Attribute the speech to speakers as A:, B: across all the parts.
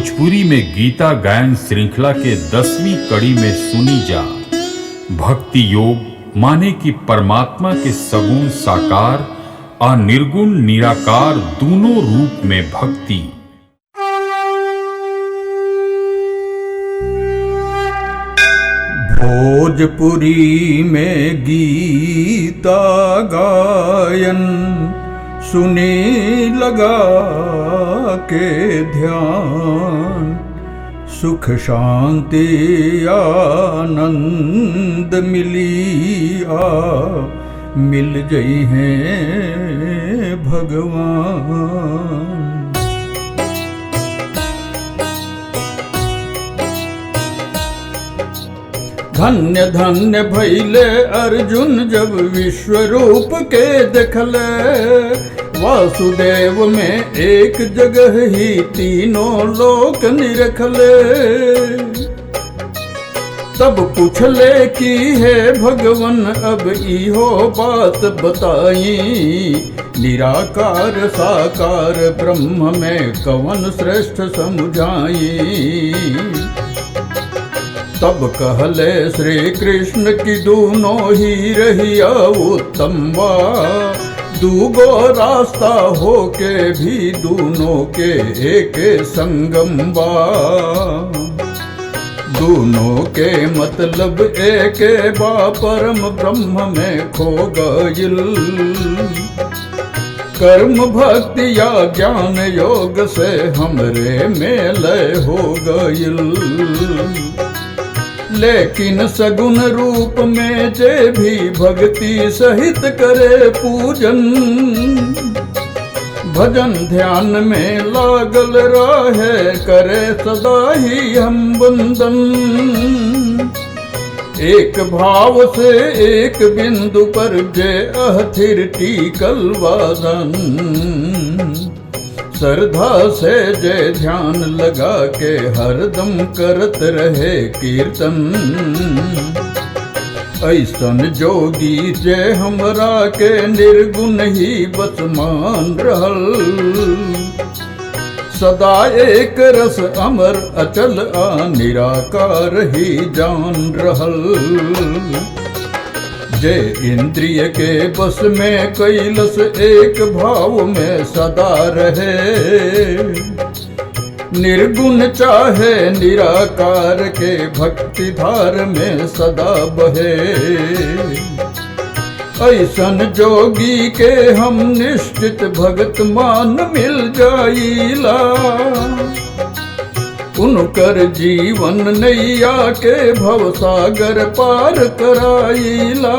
A: भोजपुरी में गीता गायन श्रृंखला के 10वीं कड़ी में सुनी जा। भक्ति योग माने कि परमात्मा के सगुण साकार और निर्गुण निराकार दोनों रूप में भक्ति।
B: भोजपुरी में गीता गायन सुने लगा के ध्यान, सुख शांति आनंद मिल गई हैं भगवान। धन्य धन्य भैले अर्जुन जब विश्व रूप के देखले, वासुदेव में एक जगह ही तीनों लोक निरखले। तब पूछले कि हे भगवन अब इहो बात बताई, निराकार साकार ब्रह्म में कवन श्रेष्ठ समझाई। तब कहले श्री कृष्ण की दोनों ही रहिया उत्तम बा, दूगो रास्ता होके भी दोनों के एक संगम बा। दोनों के मतलब एक बा, परम ब्रह्म में खो गइल। कर्म भक्ति या ज्ञान योग से हमरे में लय हो गइल। लेकिन सगुण रूप में जे भी भक्ति सहित करे पूजन, भजन ध्यान में लागल रहे करे सदा ही हम वंदन। एक भाव से एक बिंदु पर जे अहथिर टीकल वादन, श्रद्धा से जय ध्यान लगा के हरदम करत रहे कीर्तन। ऐसन जोगी जय हमरा के निर्गुण ही बस मान रहल। सदा एक रस अमर अचल आ निराकार ही जान रहल। जे इंद्रिय के बस में कैलस एक भाव में सदा रहे। निर्गुण चाहे निराकार के भक्ति धार में सदा बहे। ऐसन जोगी के हम निश्चित भगत मान मिल जाइला। उनकर जीवन नैया के भवसागर पार कराइला।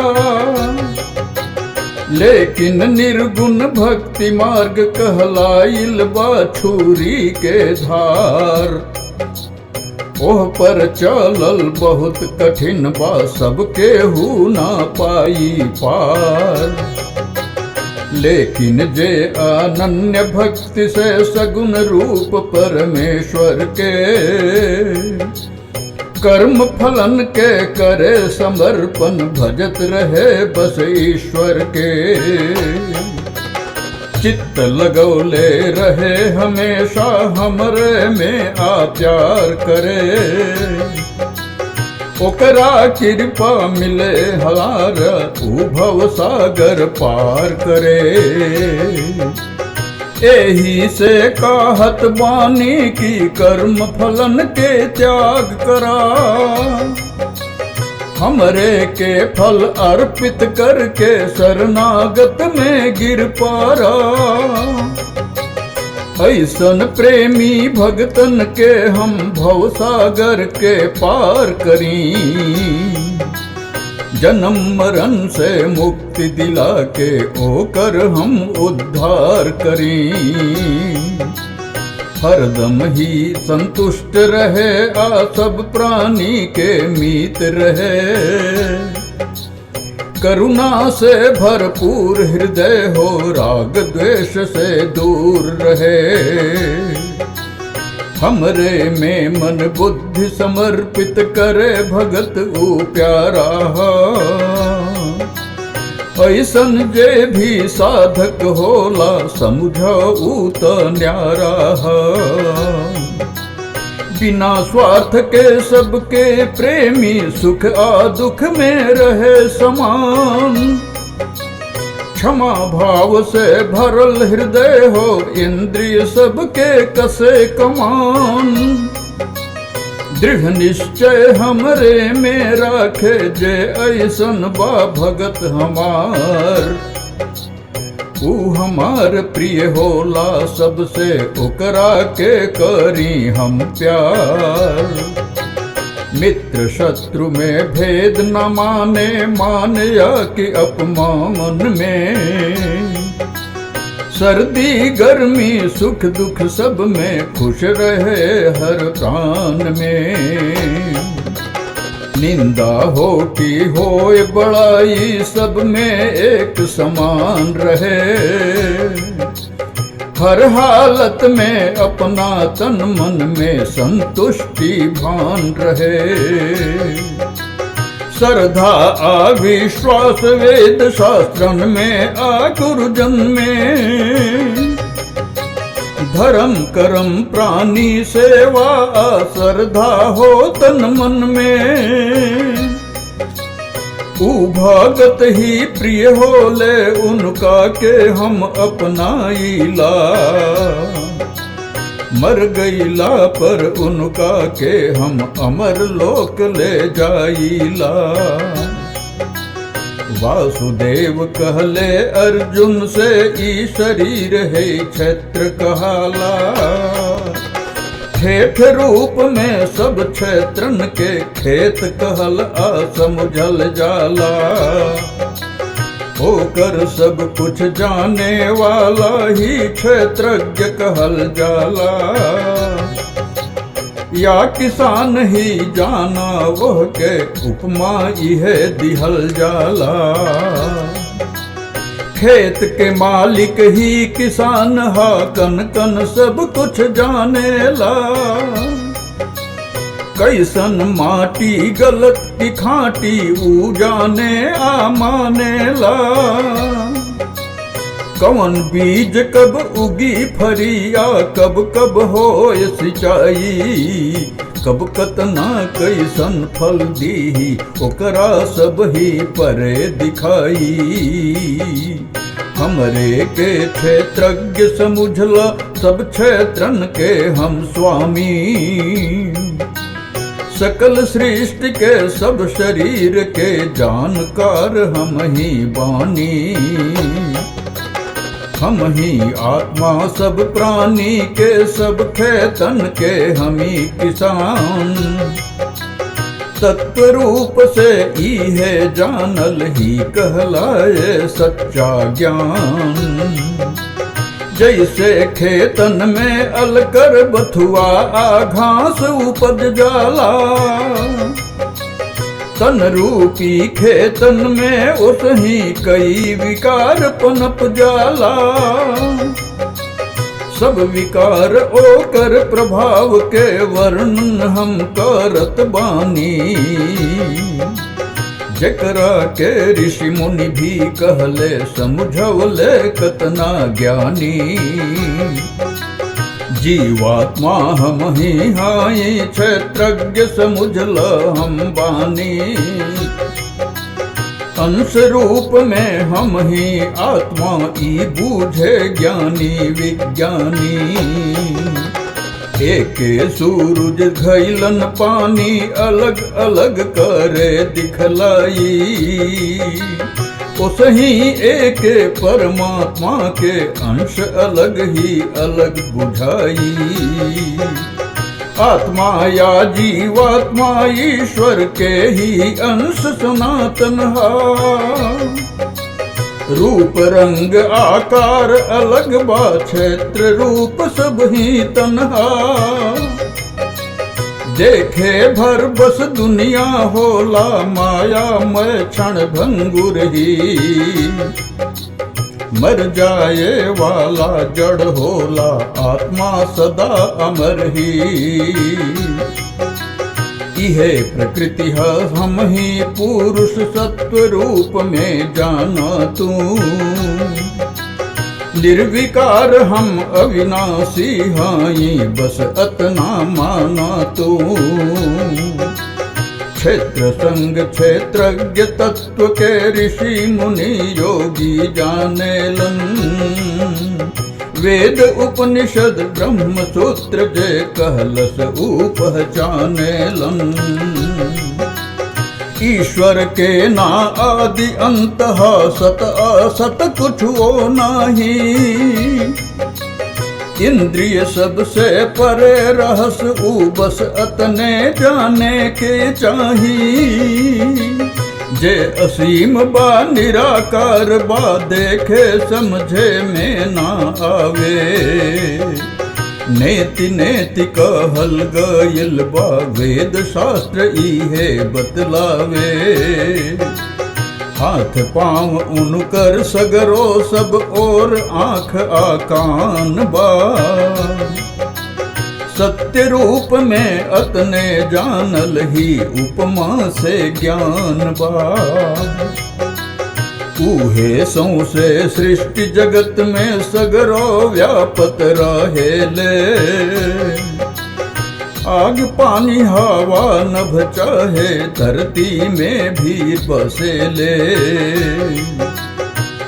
B: लेकिन निर्गुण भक्ति मार्ग कहलाइल बा छुरी के धार। ओह पर चलल बहुत कठिन बा, सबके हु ना पाई पार। लेकिन जे अनन्य भक्ति से सगुण रूप परमेश्वर के, कर्म फलन के करे समर्पण भजत रहे बस ईश्वर के। चित्त लगौले रहे हमेशा हमरे में आ प्यार करे। ओकरा कृपा मिले हार ऊ भव सागर पार करे। एही से कहत बानी की कर्म फलन के त्याग करा। हमरे के फल अर्पित करके शरणागत में गिर पारा। ऐसन प्रेमी भगतन के हम भवसागर के पार करी। जन्म मरण से मुक्ति दिला के ओकर हम उद्धार करी। हरदम ही संतुष्ट रहे आ सब प्राणी के मीत रहे। करुणा से भरपूर हृदय हो, राग द्वेष से दूर रहे। हमरे में मन बुद्धि समर्पित करे भगत ऊ प्यारा। ऐसन जे भी साधक होला समझो ऊ त न्यारा। बिना स्वार्थ के सबके प्रेमी, सुख आ दुख में रहे समान। क्षमा भाव से भरल हृदय हो, इंद्रिय सबके कसे कमान। दृढ़ निश्चय हमरे में राखे, जे ऐसन बा भगत हमार। ऊ हमार प्रिय होला सबसे, ओकरा के करी हम प्यार। मित्र शत्रु में भेद न माने, मानया कि अपमान में। सर्दी गर्मी सुख दुख सब में, खुश रहे हर प्राण में। निंदा हो कि होए बड़ाई, सब में एक समान रहे। हर हालत में अपना तन मन में संतुष्टि भान रहे। श्रद्धा आ विश्वास वेद शास्त्रन में, आ गुरुजन में। धर्म कर्म प्राणी सेवा, श्रद्धा हो तन मन में। ऊ भगत ही प्रिय होले, उनका के हम अपनाइला। मर गईला पर उनका के हम अमर लोक ले जाइला। वासुदेव कहले अर्जुन से, ई शरीर है क्षेत्र कहाला। ठेठ रूप में सब क्षेत्रन के, खेत कहल आ समुझल जाला। होकर सब कुछ जाने वाला ही क्षेत्रज्ञ कहल जाला। या किसान ही जाना वह के, उपमा इहे दिहल जाला। खेत के मालिक ही किसान हा, कन कन सब कुछ जानेला। कैसन माटी गलत की खाटी, ऊ जाने आ मानेला। कौन बीज कब उगी फरिया, कब कब होए सिंचाई। कब कतना कैसन फल दी, ओकरा सब ही परे दिखाई। हमरे के क्षेत्रज्ञ समुझला, सब क्षेत्रन के हम स्वामी। सकल सृष्टि के सब शरीर के, जानकार हम ही बानी। हम ही आत्मा सब प्राणी के, सब खेतन के हम ही किसान। तत्व रूप से ई है जानल ही कहलाए सच्चा ज्ञान। जैसे खेतन में अलकर बथुआ, आ घास उपज जाला। तन रूपी खेतन में उसही कई विकार पनप जाला। सब विकार ओकर प्रभाव के वर्णन हम करत बानी। जकरा के ऋषि मुनि भी कहले, समुझवले कतना ज्ञानी। जीवात्मा हम ही हाई, क्षेत्रज्ञ समुझल हम बानी। अंश रूप में हम ही आत्मा, ई बूझे ज्ञानी विज्ञानी। एके सूरज घैलन पानी, अलग अलग करे दिखलाई। उसही एक परमात्मा के, अंश अलग ही अलग बुझाई। आत्मा या जीवात्मा ईश्वर के ही अंश सनातन हा। रूप रंग आकार अलग बा, क्षेत्र रूप सब ही तन्हा। देखे भर बस दुनिया होला, माया मैं क्षण भंगुर ही। मर जाए वाला जड़ होला, आत्मा सदा अमर ही। इहे प्रकृति है हम ही पुरुष, सत्व रूप में जाना तू। निर्विकार हम अविनाशी हाई बस अतना माना तू। क्षेत्र संग क्षेत्रज्ञ तत्व के ऋषि मुनि योगी जानेलन। वेद उपनिषद ब्रह्म सूत्र जे कहलस ऊ पहचानेलन। ईश्वर के ना आदि अंत सत असत कुछ वो नाही। इंद्रिय सबसे परे रहस ऊ बस अतने जाने के चाही। जे असीम बा निराकार बा देखे समझे में ना आवे। नेति नेति कहल गइल बा वेद शास्त्र इहे बतलावे। हाथ पांव उनकर सगरो सब और आँख आकान बा। सत्य रूप में अतने जानल ही उपमा से ज्ञान बा। ऊहे सौसे सृष्टि जगत में सगरो व्यापत रहेले। आग पानी हवा नभ चाहे धरती में भी बसेले।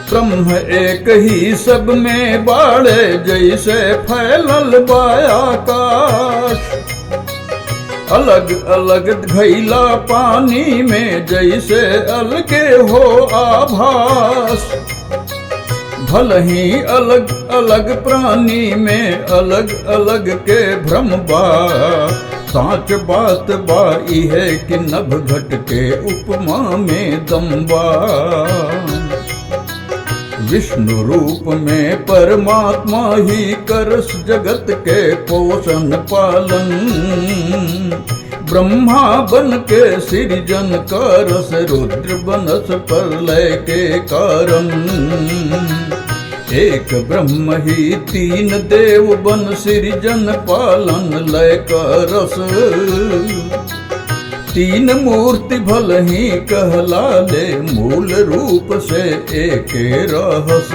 B: ब्रह्म एक ही सब में बाड़े जैसे फैलल बा आकाश। अलग अलग घैला पानी में जैसे अलगे हो आभास। भल ही अलग अलग प्राणी में अलग अलग के भ्रम बा। साच बात बा इहे कि नभ घट के उपमा में दम बा। विष्णु रूप में परमात्मा ही करस जगत के पोषण पालन। ब्रह्मा बन के सृजन करस रुद्र बनस प्रलय के कारण। एक ब्रह्म ही तीन देव बन सृजन पालन लय करस। तीन मूर्ति भल ही कहला ले मूल रूप से एक रहस।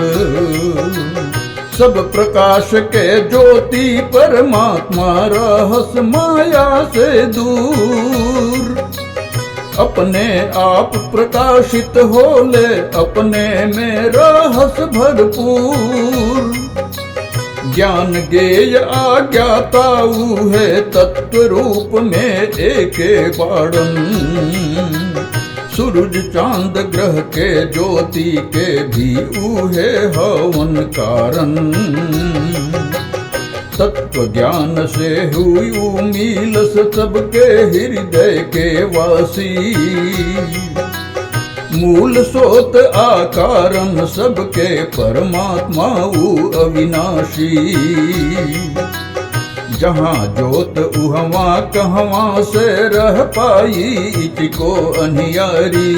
B: सब प्रकाश के ज्योति परमात्मा रहस माया से दूर। अपने आप प्रकाशित होले अपने में रहस भरपूर। ज्ञान गेय आज्ञाता है तत्व रूप में एक बाड़न। सूरज चांद ग्रह के ज्योति के भी ऊहे हवन कारण। तत्व ज्ञान से हुई उमीलस सबके हृदय के वासी। मूल सोत आकारम सबके परमात्मा ऊ अविनाशी। जहाँ जोत उहवा कहवा से रह पाई इचको अनियारी।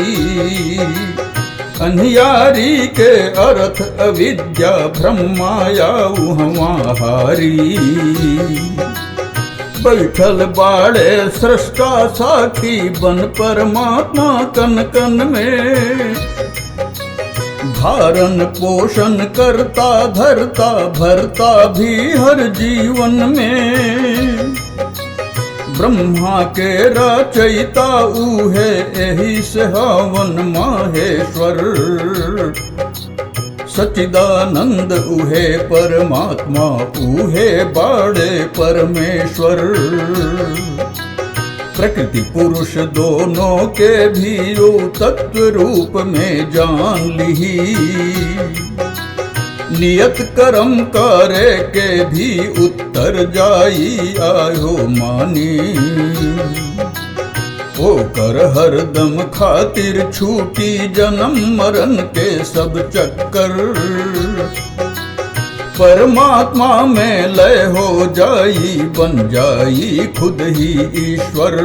B: अनियारी के अर्थ अविद्या ब्रह्माया उहवा हारी। बैठल बाड़े सृष्टा साखी बन परमात्मा कन कन में। धारण पोषण करता धरता भरता भी हर जीवन में। ब्रह्मा के रचयिता ऊहे एही से हवन माहेश्वर। सच्चिदानंद ऊहे परमात्मा ऊहे बाड़े परमेश्वर। प्रकृति पुरुष दोनों के भी वो तत्व रूप में जान ली। नियत कर्म करे के भी उत्तर जाई आयो मानी। ओ कर हरदम खातिर छूटी जन्म मरण के सब चक्कर। परमात्मा में लय हो जाई बन जाई खुद ही ईश्वर।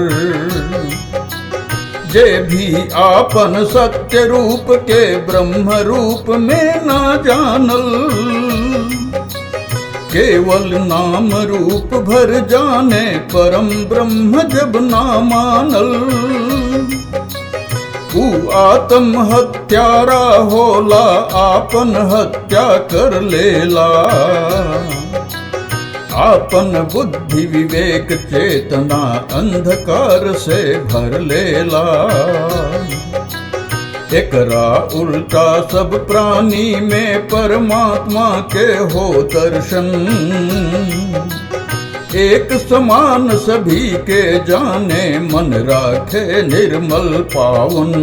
B: जे भी आपन सत्य रूप के ब्रह्म रूप में ना जानल। केवल नाम रूप भर जाने परम ब्रह्म जब ना मानल। ऊ आत्म हत्यारा होला, आपन हत्या कर लेला। आपन बुद्धि विवेक चेतना अंधकार से भर लेला। एकरा उल्टा सब प्राणी में परमात्मा के हो दर्शन। एक समान सभी के जाने, मन राखे निर्मल पावन।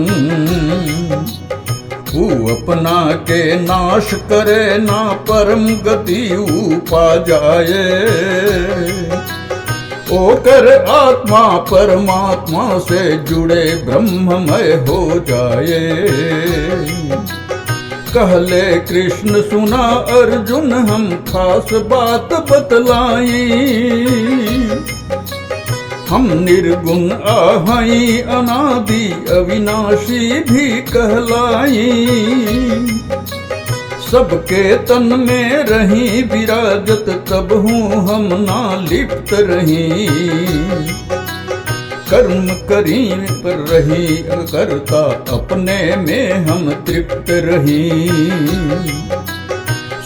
B: ऊ अपना के नाश करे ना, परम गति ऊ पा जाए। ओकर आत्मा परमात्मा से जुड़े ब्रह्ममय हो जाए। कहले कृष्ण सुना अर्जुन, हम खास बात बतलाई। हम निर्गुण आहई, अनादि अविनाशी भी कहलाई। सबके तन में रही विराजत, तब हूँ हम ना लिप्त रही। कर्म करी पर रही करता, अपने में हम तृप्त रही।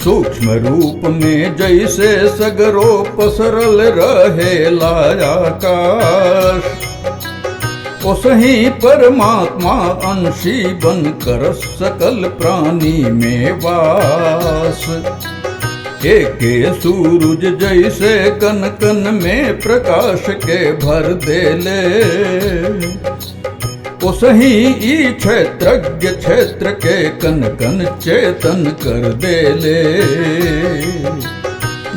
B: सूक्ष्म रूप में जैसे सगरो पसरल रहे आकाश, उसही परमात्मा अंशी बन कर सकल प्राणी में वास। एके सूरज जैसे कन कन में प्रकाश के भर देले, उसही ई क्षेत्रज्ञ क्षेत्र के कन कन चेतन कर देले।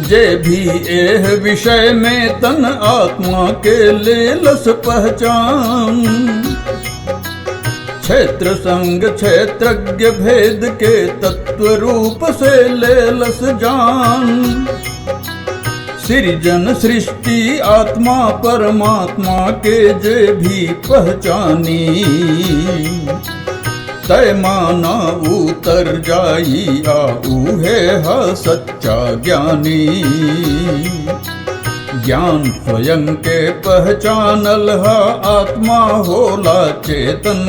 B: जे भी एह विषय में तन आत्मा के लेलस पहचान, क्षेत्र संग क्षेत्रज्ञ भेद के तत्व रूप से लेलस जान। सृजन सृष्टि आत्मा परमात्मा के जे भी पहचानी, तय माना उतर जाई आऊ है हा सच्चा ज्ञानी। ज्ञान स्वयं के पहचानल हा, आत्मा होला चेतन।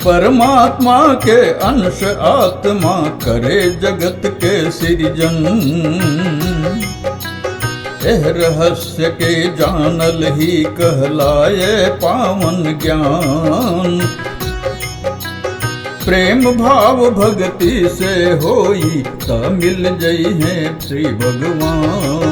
B: परमात्मा के अंश आत्मा करे जगत के सृजन। एह रहस्य के जानल ही कहलाए पावन ज्ञान। प्रेम भाव भक्ति से होई, ता मिल जई है श्री भगवान।